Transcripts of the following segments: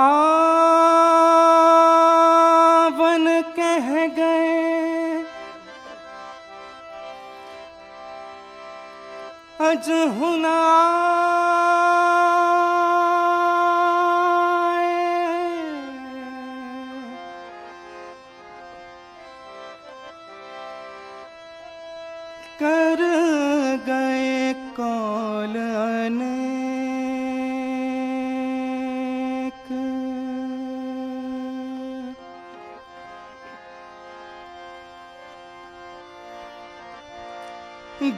आवन कह गए अजहुना कर गए कौल अनेक।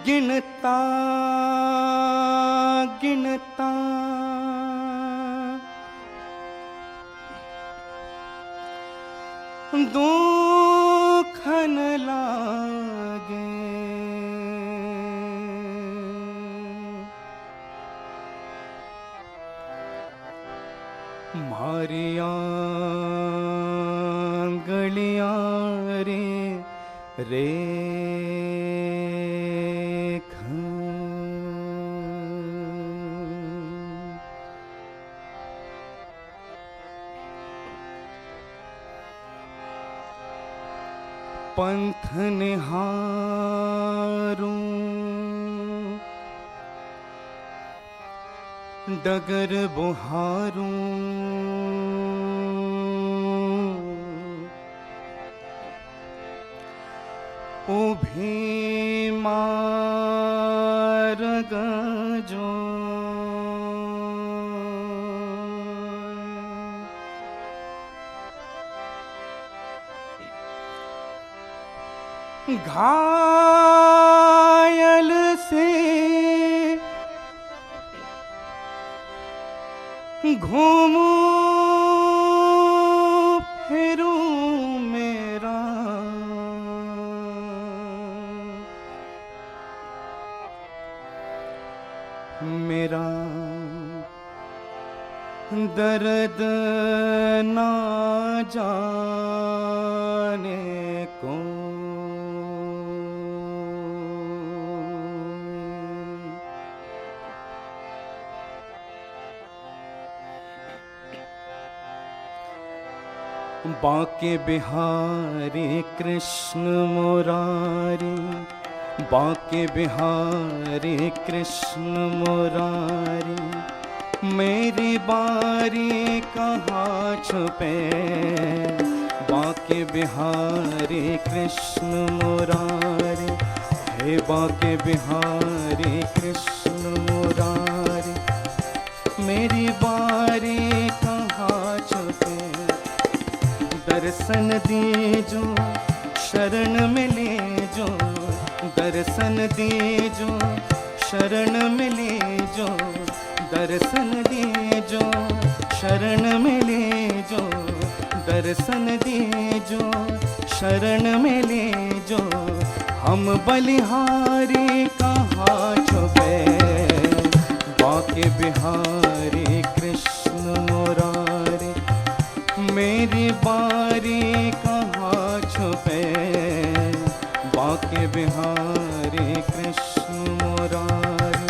गिनता गिनता दुखन लागे मारिया गलियां रे रेख। पंथ निहारूं डगर बुहारूं ओ भीमार्ग जो घायल से घूमूं फिरूं मेरा मेरा दर्द ना जाने को। बांके बिहारी कृष्ण मुरारी बांके बिहारी कृष्ण मुरारी मेरी बारी कहाँ छुपे। बांके बिहारी कृष्ण मुरारी हे बांके बिहारी कृष्ण मुरारी मेरी बारी कहाँ छुपे। दर्शन दीजो शरण मिले जो दर्शन दीजो शरण मिले जो दर्शन दीजो शरण मिले जो दर्शन दीजो शरण मिले जो हम बलिहारी कहाँ छुपे। बांके बिहारी कृष्ण मुरारी मेरी बारी कहाँ छुपे। बांके बिहारी कृष्ण मुरारी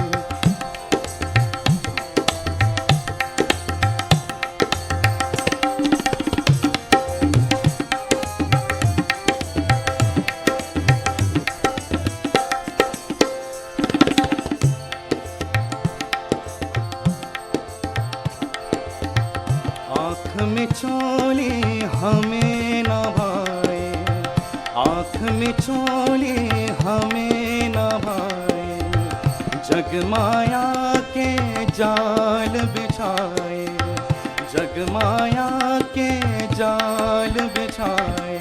आँख में चोली हमें न भाए आँख में चोली हमें न भाए। जग माया के जाल बिछाए जग माया के जाल बिछाए।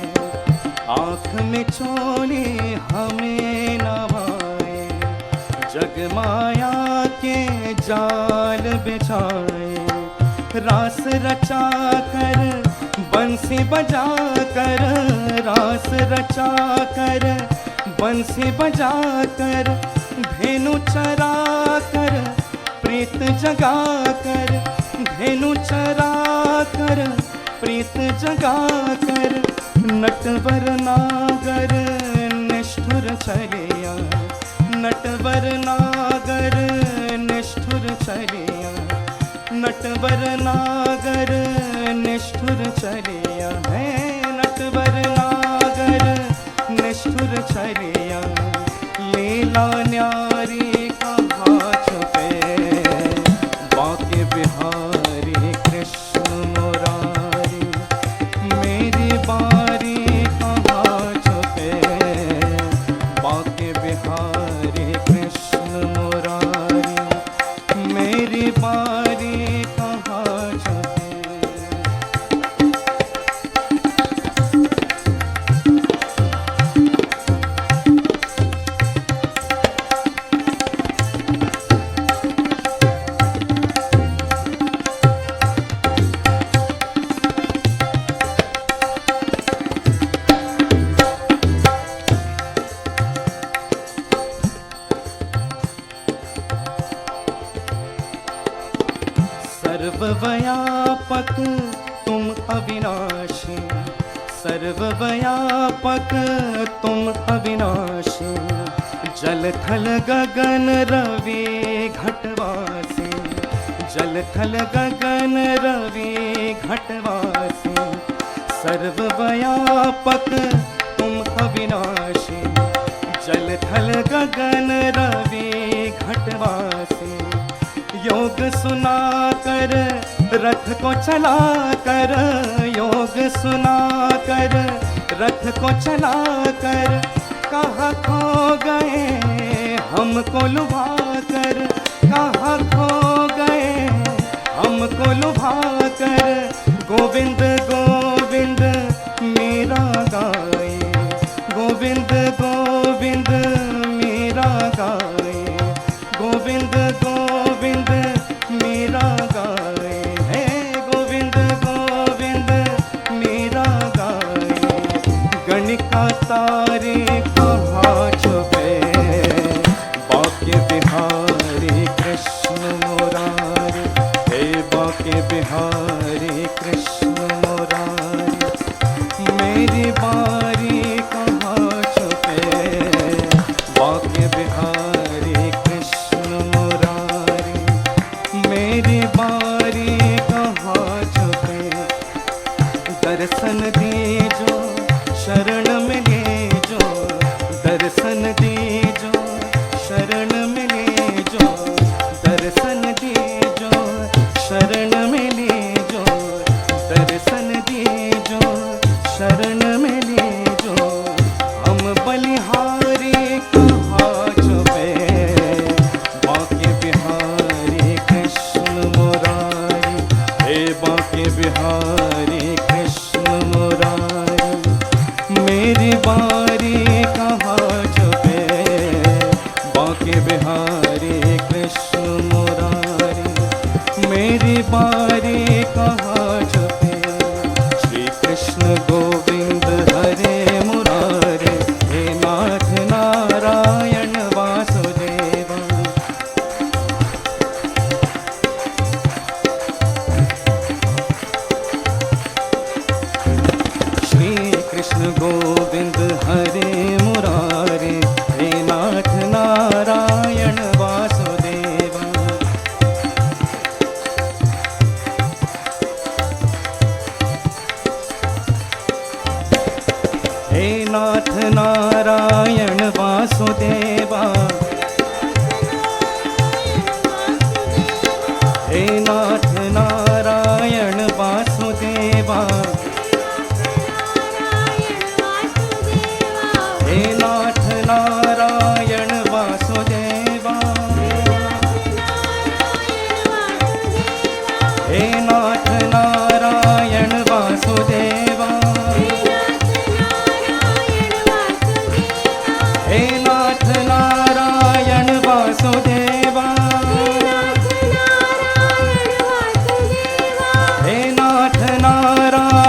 आँख में चोली हमें न भाए जग माया के जाल बिछाए। रास रचा कर बंसी बजा कर रास रचा कर बंसी बजा कर धेनु चरा कर प्रीत जगा कर धेनु चरा कर प्रीत जगा कर। नटवर नागर निष्ठुर चलिया नटवर नागर निष्ठुर चलिया नटवर नागर चरिया है नटवर नागर निष्ठुर चरिया लीला न्यारी कहाँ छुपे बाके बिहारी कृष्ण मुरारी मेरी बारी कहाँ छुपे बाके बिहारी कृष्ण मुरारी मेरी बारी कहाँ छुपे। सर्वव्यापक तुम अविनाशी सर्वव्यापक तुम अविनाशी जल थल गगन रवि घटवासी जल थल गगन रवि घटवासी सर्वव्यापक तुम अविनाशी जल थल गगन रवि घटवासी योग सुना कर रथ को चला कर योग सुना कर रथ को चला कर कहाँ खो गए हमको लुभा कर कहाँ खो गए हमको लुभा कर गोविंद गोविंद मेरा गाए गोविंद गोविंद मेरा गाए गोविंद गोविंद मेरा गाए है गोविंद गोविंद मेरा गाए गणिका तारे कहाँ छुपे बाके बिहारी कृष्ण मुरारी हे बाके बिहारी कृष्ण मुरारी मेरी बारी कहाँ छुपे बाके बिहारी कृष्ण मुरारी मेरी बारी कहाँ छुपे दर्शन दीजो शरण में लीजो दर्शन दीजो शरण में लीजो दर्शन दीजो शरण में लीजो दर्शन दीजो शरण में लीजो हम बलिहारी कहाँ छुपे बाके बिहारी कृष्ण मुरारी हे बाके बिहारी कृष्ण मुरारी मेरी बारी कहाँ छुपे बाके बिहारी कृष्ण मुरारी मेरी बारी कहाँ छुपे श्री कृष्ण गोविंद हरे मुरारे हे नाथ नारायण वासुदेवा श्री कृष्ण गोविंद हरे मुरारे हे नाथ नारायण वासुदेवा हे नाथ नारायण वासुदेवा हे नाथ नारायण वासुदेवा हे नाथ नारायण वासुदेवा हे नाथ नारायण वासुदेवा हे नाथ नारायण वासुदेवा हे नाथ नारायण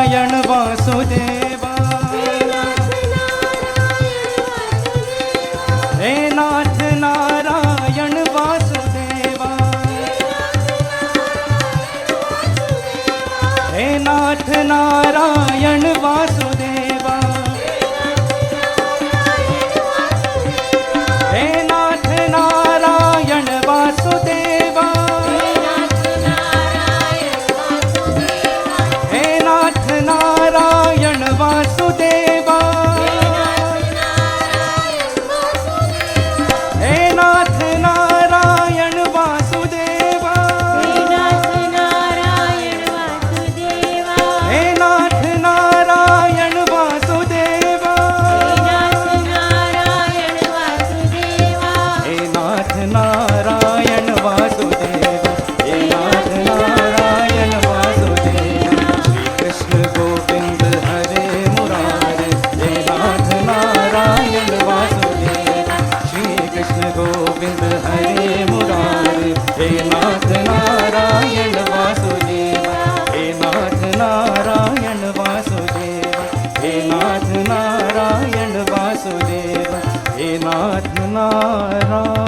हे नाथ नारायण वासुदेव, हे नाथ नारायण।